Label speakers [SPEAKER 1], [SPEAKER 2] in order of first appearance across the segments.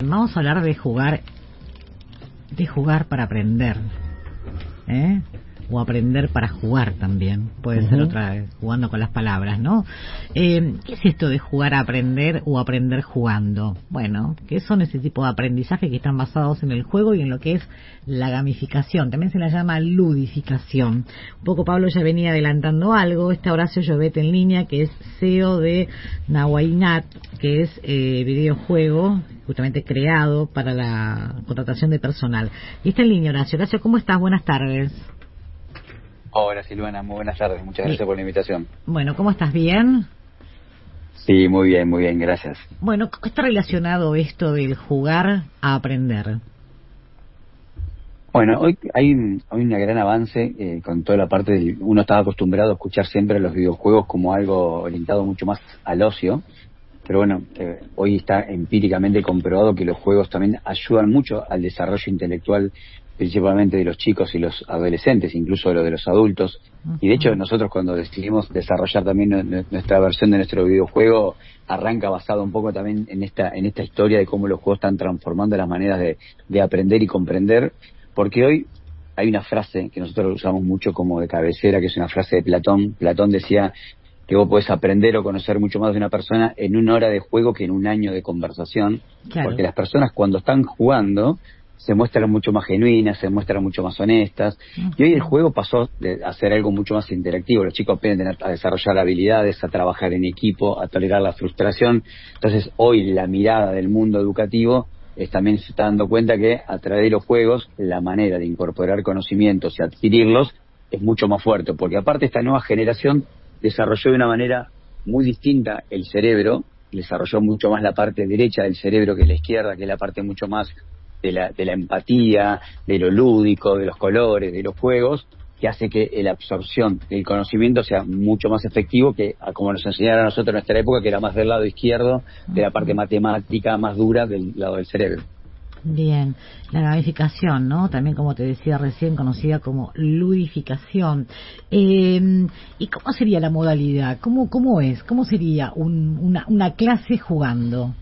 [SPEAKER 1] vamos a hablar de jugar para aprender, ¿eh? O aprender para jugar también, puede ser otra vez, jugando con las palabras, ¿no? ¿Qué es esto de jugar a aprender o aprender jugando? Bueno, ¿qué son ese tipo de aprendizaje que están basados en el juego y en lo que es la gamificación? También se la llama ludificación. Un poco Pablo ya venía adelantando algo. Horacio Llobet en línea, que es CEO de Nahuaynat, que es videojuego justamente creado para la contratación de personal. Y está en línea, Horacio. Horacio, ¿cómo estás? Buenas tardes.
[SPEAKER 2] Hola Silvana, muy buenas tardes, muchas gracias por la invitación.
[SPEAKER 1] Bueno, ¿cómo estás? ¿Bien?
[SPEAKER 2] Sí, muy bien, gracias.
[SPEAKER 1] Bueno, ¿cómo está relacionado esto del jugar a aprender?
[SPEAKER 2] Bueno, hoy hay un gran avance con toda la parte de... Uno estaba acostumbrado a escuchar siempre los videojuegos como algo orientado mucho más al ocio, pero bueno, hoy está empíricamente comprobado que los juegos también ayudan mucho al desarrollo intelectual, principalmente de los chicos y los adolescentes, incluso de los adultos. Y de hecho nosotros cuando decidimos desarrollar también nuestra versión de nuestro videojuego, arranca basado un poco también en esta historia de cómo los juegos están transformando las maneras de aprender y comprender, porque hoy hay una frase que nosotros usamos mucho como de cabecera, que es una frase de Platón. Platón decía que vos podés aprender o conocer mucho más de una persona en 1 hora de juego que en 1 año de conversación. Claro. Porque las personas cuando están jugando se muestran mucho más genuinas, se muestran mucho más honestas. Y hoy el juego pasó a ser algo mucho más interactivo. Los chicos aprenden a desarrollar habilidades, a trabajar en equipo, a tolerar la frustración. Entonces hoy la mirada del mundo educativo también se está dando cuenta que a través de los juegos la manera de incorporar conocimientos y adquirirlos es mucho más fuerte. Porque aparte esta nueva generación desarrolló de una manera muy distinta el cerebro, desarrolló mucho más la parte derecha del cerebro que la izquierda, que es la parte mucho más de la empatía, de lo lúdico, de los colores, de los juegos, que hace que la absorción del conocimiento sea mucho más efectivo que como nos enseñaron a nosotros en nuestra época, que era más del lado izquierdo, de la parte matemática más dura del lado del cerebro.
[SPEAKER 1] Bien, la gamificación, ¿no? También, como te decía recién, conocida como ludificación. ¿Y cómo sería la modalidad? ¿Cómo es? ¿Cómo sería una clase jugando?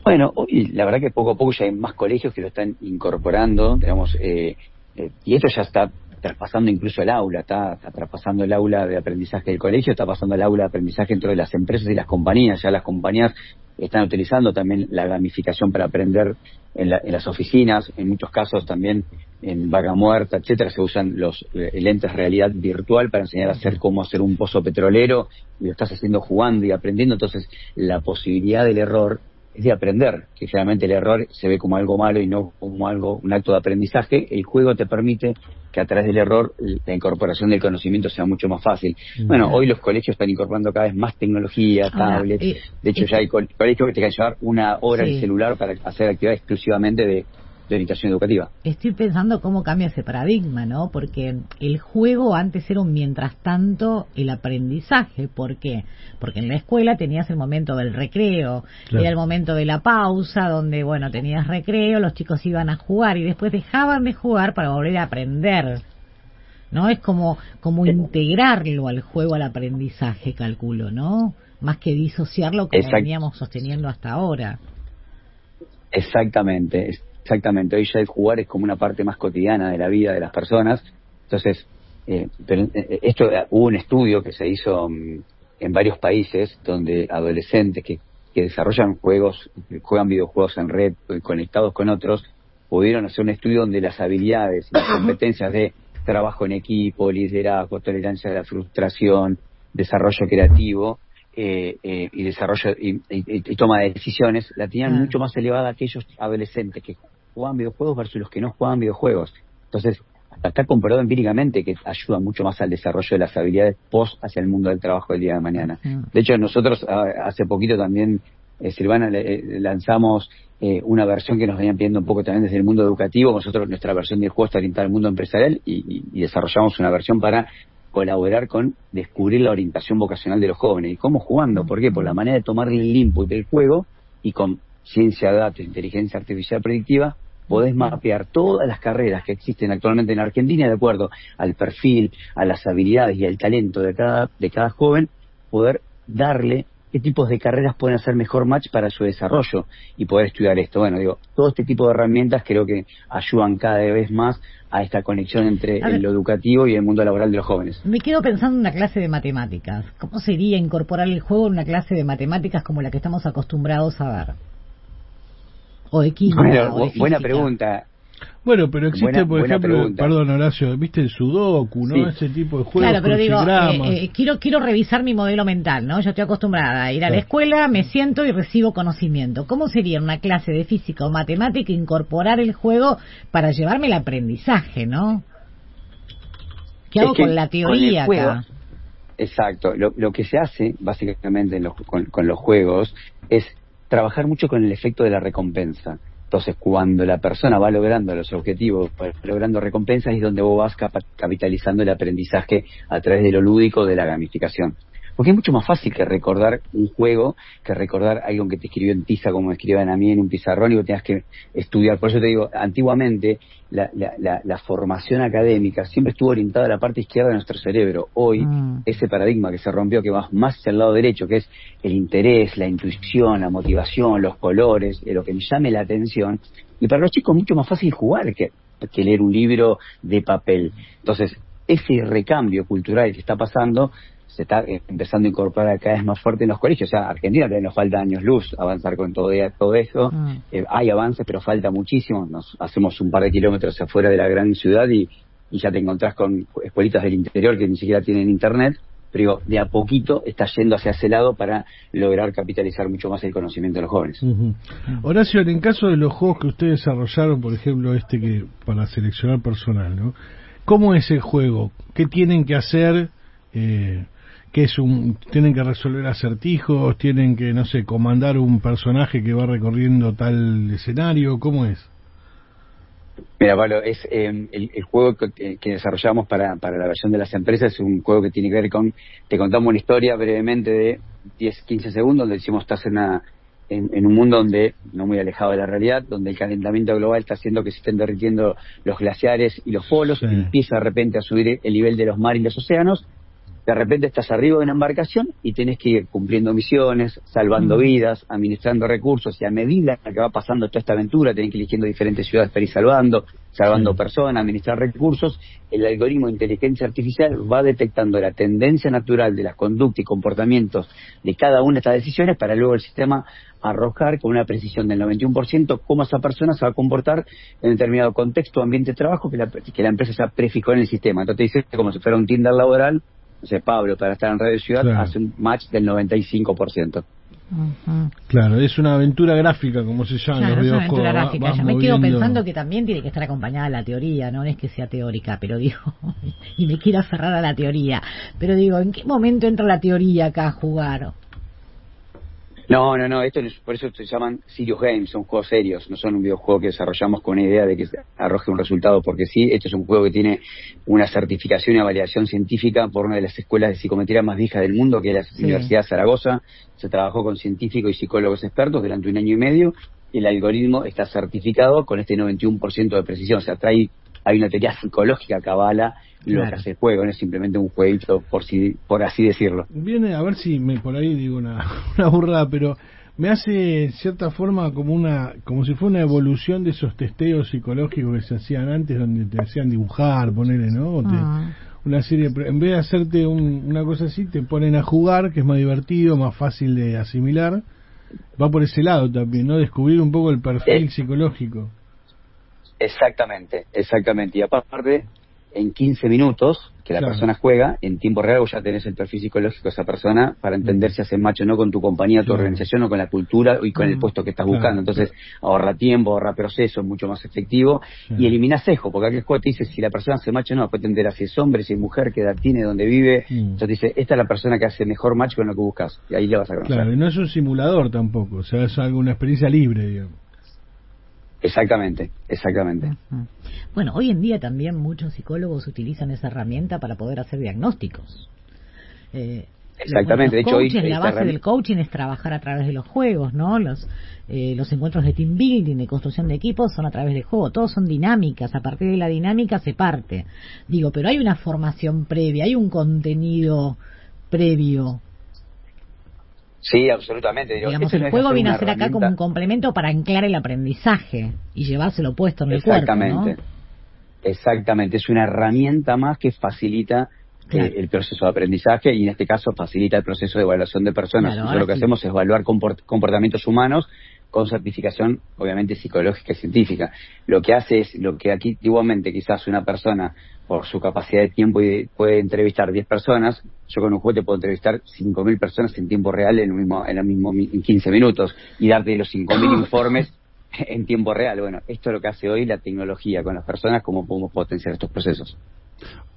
[SPEAKER 2] Bueno, hoy la verdad que poco a poco ya hay más colegios que lo están incorporando, digamos, y esto ya está traspasando incluso el aula, está traspasando el aula de aprendizaje del colegio, está pasando el aula de aprendizaje dentro de las empresas y las compañías. Ya las compañías están utilizando también la gamificación para aprender en las oficinas, en muchos casos también en Vaca Muerta, etcétera, se usan los lentes de realidad virtual para enseñar a hacer cómo hacer un pozo petrolero, y lo estás haciendo jugando y aprendiendo. Entonces la posibilidad del error es de aprender, que generalmente el error se ve como algo malo y no como un acto de aprendizaje. El juego te permite que a través del error la incorporación del conocimiento sea mucho más fácil. Bueno, hoy los colegios están incorporando cada vez más tecnología, tablets. De hecho, ya hay colegios que te quieren llevar 1 hora el celular para hacer actividades exclusivamente de orientación educativa.
[SPEAKER 1] Estoy pensando cómo cambia ese paradigma, ¿no? Porque el juego antes era un mientras tanto el aprendizaje. ¿Por qué? Porque en la escuela tenías el momento del recreo, claro, era el momento de la pausa, donde, bueno, tenías recreo, los chicos iban a jugar y después dejaban de jugar para volver a aprender, ¿no? Es como integrarlo al juego, al aprendizaje, calculo, ¿no? Más que disociarlo como veníamos sosteniendo hasta ahora.
[SPEAKER 2] Exactamente, hoy ya el jugar es como una parte más cotidiana de la vida de las personas. Entonces, hubo un estudio que se hizo en varios países donde adolescentes que desarrollan juegos, que juegan videojuegos en red, conectados con otros, pudieron hacer un estudio donde las habilidades y las competencias de trabajo en equipo, liderazgo, tolerancia a la frustración, desarrollo creativo, y desarrollo y toma de decisiones, la tenían mucho más elevada aquellos adolescentes que jugaban videojuegos versus los que no jugaban videojuegos. Entonces, hasta está comprobado empíricamente que ayuda mucho más al desarrollo de las habilidades post hacia el mundo del trabajo del día de mañana. De hecho, nosotros hace poquito también, Silvana, lanzamos una versión que nos venían pidiendo un poco también desde el mundo educativo. Nosotros, nuestra versión del juego está orientada al mundo empresarial y desarrollamos una versión para colaborar con descubrir la orientación vocacional de los jóvenes. ¿Y cómo jugando? ¿Por qué? Por la manera de tomar el input del juego y con ciencia de datos, inteligencia artificial predictiva, podés mapear todas las carreras que existen actualmente en Argentina de acuerdo al perfil, a las habilidades y al talento de cada joven, poder darle qué tipos de carreras pueden hacer mejor match para su desarrollo y poder estudiar esto. Bueno, digo, todo este tipo de herramientas creo que ayudan cada vez más a esta conexión entre lo educativo y el mundo laboral de los jóvenes.
[SPEAKER 1] Me quedo pensando en una clase de matemáticas. ¿Cómo sería incorporar el juego en una clase de matemáticas como la que estamos acostumbrados a ver? O de química,
[SPEAKER 2] bueno,
[SPEAKER 1] o de física.
[SPEAKER 2] Buena pregunta.
[SPEAKER 3] Bueno, pero existe, por ejemplo,
[SPEAKER 2] pregunta.
[SPEAKER 3] Perdón, Horacio, ¿viste el Sudoku, no? Sí. Ese tipo de juegos.
[SPEAKER 1] Claro, pero digo, quiero revisar mi modelo mental, ¿no? Yo estoy acostumbrada a ir a la escuela, me siento y recibo conocimiento. ¿Cómo sería en una clase de física o matemática incorporar el juego para llevarme el aprendizaje, no? ¿Qué hago con la teoría acá?
[SPEAKER 2] Exacto. Lo que se hace, básicamente, con los juegos, es trabajar mucho con el efecto de la recompensa. Entonces, cuando la persona va logrando los objetivos, va logrando recompensas, es donde vos vas capitalizando el aprendizaje a través de lo lúdico, de la gamificación. Porque es mucho más fácil que recordar un juego, que recordar algo que te escribió en tiza, como me escriban a mí en un pizarrón, y vos tengas que estudiar. Por eso te digo, antiguamente la formación académica siempre estuvo orientada a la parte izquierda de nuestro cerebro. Hoy, ese paradigma que se rompió, que va más hacia el lado derecho, que es el interés, la intuición, la motivación, los colores, lo que me llame la atención. Y para los chicos es mucho más fácil jugar que leer un libro de papel. Entonces, ese recambio cultural que está pasando se está empezando a incorporar cada vez más fuerte en los colegios. O sea, Argentina todavía nos falta años luz avanzar con todo eso. Hay avances, pero falta muchísimo. Nos hacemos un par de kilómetros afuera de la gran ciudad y ya te encontrás con escuelitas del interior que ni siquiera tienen internet. Pero de a poquito está yendo hacia ese lado para lograr capitalizar mucho más el conocimiento de los jóvenes.
[SPEAKER 3] Horacio, en caso de los juegos que ustedes desarrollaron, por ejemplo, que para seleccionar personal, ¿no? ¿Cómo es el juego? ¿Qué tienen que hacer? ¿Tienen que resolver acertijos? ¿Tienen que, no sé, comandar un personaje que va recorriendo tal escenario? ¿Cómo es?
[SPEAKER 2] Mira, Pablo, es el juego que desarrollamos para la versión de las empresas. Es un juego que tiene que ver con, te contamos una historia brevemente de 10-15 segundos, donde decimos estás en un mundo donde no muy alejado de la realidad, donde el calentamiento global está haciendo que se estén derritiendo los glaciares y los polos, y empieza de repente a subir el nivel de los mares y los océanos. De repente estás arriba de una embarcación y tenés que ir cumpliendo misiones, salvando vidas, administrando recursos, y a medida que va pasando toda esta aventura tenés que ir eligiendo diferentes ciudades para ir salvando personas, administrar recursos. El algoritmo de inteligencia artificial va detectando la tendencia natural de las conductas y comportamientos de cada una de estas decisiones para luego el sistema arrojar con una precisión del 91% cómo esa persona se va a comportar en determinado contexto, ambiente de trabajo que la empresa ya prefijó en el sistema. Entonces te dice como si fuera un Tinder laboral. O sea, Pablo, para estar en Radio Ciudad, hace un match del 95%.
[SPEAKER 3] Claro, es una aventura gráfica, como se llama en los videojuegos.
[SPEAKER 1] Es una aventura gráfica. Yo me quedo pensando que también tiene que estar acompañada de la teoría, no es que sea teórica, pero digo, y me quiero aferrar a la teoría, pero digo, ¿en qué momento entra la teoría acá a jugar?
[SPEAKER 2] No, esto por eso se llaman serious games, son juegos serios, no son un videojuego que desarrollamos con una idea de que arroje un resultado, porque sí, este es un juego que tiene una certificación y una validación científica por una de las escuelas de psicometría más viejas del mundo, que es la Universidad de Zaragoza. Se trabajó con científicos y psicólogos expertos durante 1 año y medio, y el algoritmo está certificado con este 91% de precisión. O sea, hay una teoría psicológica que avala lo que hace el juego, no es simplemente un jueguito, por así decirlo.
[SPEAKER 3] Viene, a ver si por ahí digo una burrada, pero me hace en cierta forma como si fuera una evolución de esos testeos psicológicos que se hacían antes, donde te hacían dibujar, ponerle, ¿no? Una serie, en vez de hacerte una cosa así, te ponen a jugar, que es más divertido, más fácil de asimilar. Va por ese lado también, ¿no? Descubrir un poco el perfil psicológico.
[SPEAKER 2] Exactamente. Y aparte, en 15 minutos que la persona juega, en tiempo real vos ya tenés el perfil psicológico de esa persona para entender si hace match o no con tu compañía, tu organización, o con la cultura y con el puesto que estás buscando. Entonces ahorra tiempo, ahorra proceso, es mucho más efectivo, y elimina sesgo, porque aquel juego te dice si la persona hace match o no, después te enteras si es hombre, si es mujer, qué edad tiene, dónde vive. Entonces te dice, esta es la persona que hace mejor match con lo que buscas, y ahí le vas a conocer.
[SPEAKER 3] Claro, y no es un simulador tampoco, o sea, es una experiencia libre, digamos.
[SPEAKER 2] Exactamente.
[SPEAKER 1] Bueno, hoy en día también muchos psicólogos utilizan esa herramienta para poder hacer diagnósticos.
[SPEAKER 2] Exactamente. De hecho, hoy
[SPEAKER 1] la base del coaching es trabajar a través de los juegos, ¿no? Los encuentros de team building, de construcción de equipos, son a través del juego. Todos son dinámicas. A partir de la dinámica se parte. Digo, pero hay una formación previa, hay un contenido previo.
[SPEAKER 2] Sí, absolutamente.
[SPEAKER 1] Digamos, el juego viene a ser acá como un complemento para anclar el aprendizaje y llevárselo puesto en el cuerpo, ¿no?
[SPEAKER 2] Exactamente, es una herramienta más que facilita el proceso de aprendizaje y en este caso facilita el proceso de evaluación de personas. Nosotros lo que hacemos es evaluar comportamientos humanos con certificación, obviamente, psicológica y científica. Lo que hace es, lo que aquí antiguamente quizás una persona, por su capacidad de tiempo, puede entrevistar 10 personas, yo con un juego te puedo entrevistar 5.000 personas en tiempo real en 15 minutos y darte los 5.000 informes en tiempo real. Bueno, esto es lo que hace hoy la tecnología con las personas, cómo podemos potenciar estos procesos.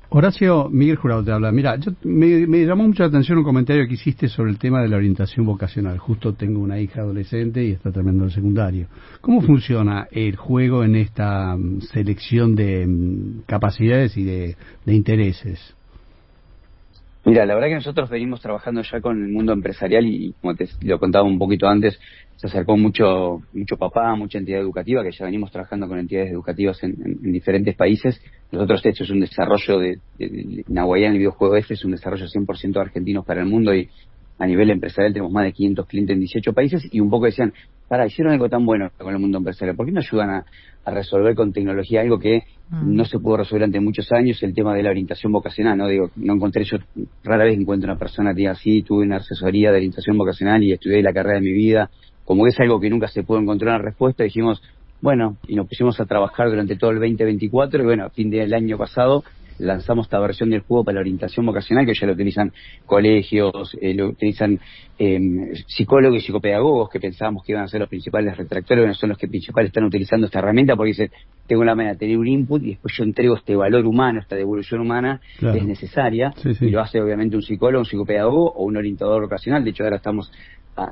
[SPEAKER 4] Horacio, Miguel Jurado te habla. Mira, me llamó mucho la atención un comentario que hiciste sobre el tema de la orientación vocacional. Justo tengo una hija adolescente y está terminando el secundario. ¿Cómo funciona el juego en esta selección de capacidades y de intereses?
[SPEAKER 2] Mira, la verdad que nosotros venimos trabajando ya con el mundo empresarial y como te lo contaba un poquito antes, se acercó mucho papá, mucha entidad educativa, que ya venimos trabajando con entidades educativas en diferentes países. Nosotros, esto es un desarrollo de Nahuayán, el videojuego es un desarrollo 100% de argentinos para el mundo y a nivel empresarial tenemos más de 500 clientes en 18 países y un poco decían, hicieron algo tan bueno con el mundo empresarial, ¿por qué no ayudan a resolver con tecnología algo que no se pudo resolver ante muchos años, el tema de la orientación vocacional? No encontré, yo rara vez encuentro una persona que diga, sí, tuve una asesoría de orientación vocacional y estudié la carrera de mi vida, como que es algo que nunca se pudo encontrar una respuesta. Dijimos, bueno, y nos pusimos a trabajar durante todo el 2024 y bueno, a fin del año pasado lanzamos esta versión del juego para la orientación vocacional, que ya lo utilizan colegios, lo utilizan psicólogos y psicopedagogos, que pensábamos que iban a ser los principales retractores, bueno, son los que principales están utilizando esta herramienta, porque dicen, tengo la manera de tener un input y después yo entrego este valor humano, esta devolución humana, que es necesaria, y lo hace obviamente un psicólogo, un psicopedagogo o un orientador vocacional. De hecho, ahora estamos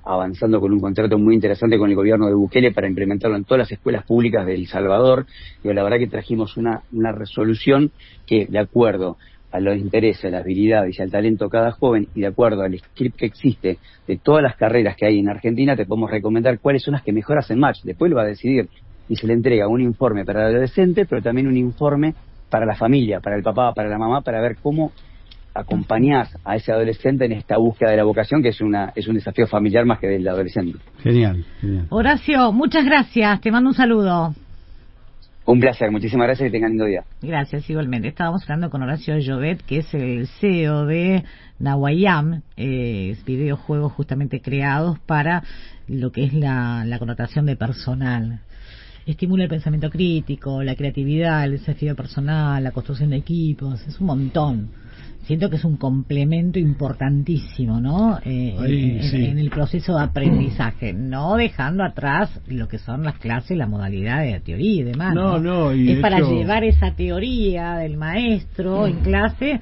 [SPEAKER 2] avanzando con un contrato muy interesante con el gobierno de Bukele para implementarlo en todas las escuelas públicas de El Salvador. Y la verdad que trajimos una resolución que, de acuerdo a los intereses, a las habilidades y al talento de cada joven, y de acuerdo al script que existe de todas las carreras que hay en Argentina, te podemos recomendar cuáles son las que mejor hacen match. Después lo va a decidir y se le entrega un informe para el adolescente, pero también un informe para la familia, para el papá, para la mamá, para ver cómo acompañás a ese adolescente en esta búsqueda de la vocación, que es un desafío familiar más que del adolescente.
[SPEAKER 4] Genial.
[SPEAKER 1] Horacio, muchas gracias, te mando un saludo.
[SPEAKER 2] Un placer, muchísimas gracias y tengan lindo día.
[SPEAKER 1] Gracias, igualmente. Estábamos hablando con Horacio Llobet, que es el CEO de Nahuayam, videojuegos justamente creados para lo que es la connotación de personal. Estimula el pensamiento crítico, la creatividad, el desafío personal, la construcción de equipos, es un montón. Siento que es un complemento importantísimo, ¿no? En el proceso de aprendizaje, no dejando atrás lo que son las clases, la modalidad de teoría y demás. Es para llevar esa teoría del maestro en clase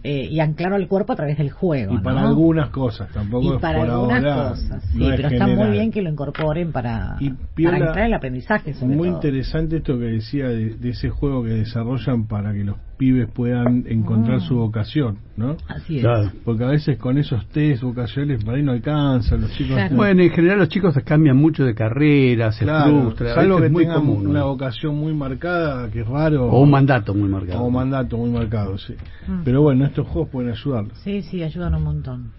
[SPEAKER 1] y anclarlo al cuerpo a través del juego.
[SPEAKER 3] Y para algunas cosas, tampoco
[SPEAKER 1] y para
[SPEAKER 3] por
[SPEAKER 1] algunas
[SPEAKER 3] ahora,
[SPEAKER 1] cosas, sí,
[SPEAKER 3] no
[SPEAKER 1] pero está muy bien que lo incorporen para entrar el aprendizaje.
[SPEAKER 3] Muy interesante esto que decía de ese juego que desarrollan para que los pibes puedan encontrar su vocación, ¿no?
[SPEAKER 1] Así es.
[SPEAKER 3] Claro, porque a veces con esos test vocacionales por ahí no alcanzan los chicos.
[SPEAKER 1] Claro.
[SPEAKER 4] Bueno, en general los chicos cambian mucho de carrera, se frustran,
[SPEAKER 3] salvo que
[SPEAKER 4] es muy
[SPEAKER 3] tengan
[SPEAKER 4] común,
[SPEAKER 3] una vocación muy marcada, que es raro,
[SPEAKER 4] o un mandato muy marcado.
[SPEAKER 3] sí. Pero bueno, estos juegos pueden ayudarlos.
[SPEAKER 1] Sí, ayudan un montón.